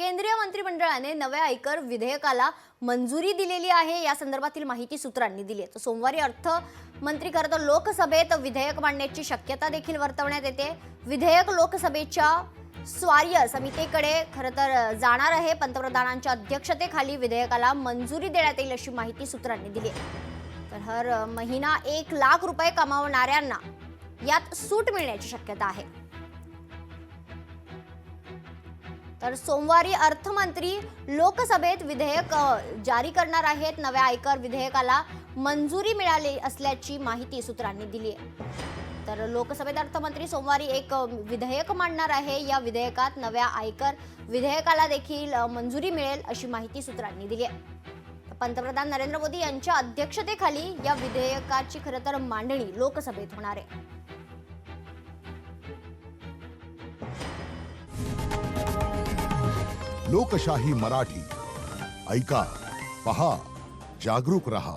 केंद्रीय मंत्रिमंडळाने नव्या आयकर विधेयकाला मंजुरी दिलेली आहे या संदर्भातील माहिती सूत्रांनी दिली आहे। तर सोमवारी अर्थमंत्री खरं तर लोकसभेत विधेयक मांडण्याची शक्यता देखील वर्तवण्यात येते। विधेयक लोकसभेच्या स्वार्य समितीकडे खरं तर जाणार आहे। पंतप्रधानांच्या अध्यक्षतेखाली विधेयकाला मंजुरी देण्यात येईल अशी माहिती सूत्रांनी दिली आहे। तर हर महिना 1 लाख रुपये कमावणाऱ्यांना यात सूट मिळण्याची शक्यता आहे। तर सोमवारी अर्थमंत्री लोकसभेत विधेयक जारी करणार आहेत। नव्या आयकर विधेयकाला मंजुरी मिळाली असल्याची माहिती सूत्रांनी दिली आहे। तर लोकसभेत अर्थमंत्री सोमवारी एक विधेयक मांडणार आहे। या विधेयकात नव्या आयकर विधेयकाला देखील मंजुरी मिळेल अशी माहिती सूत्रांनी दिली आहे। पंतप्रधान नरेंद्र मोदी यांच्या अध्यक्षतेखाली या विधेयकाची खरं तर मांडणी लोकसभेत होणार आहे। लोकशाही मराठी ऐका, पहा, जागरूक रहा।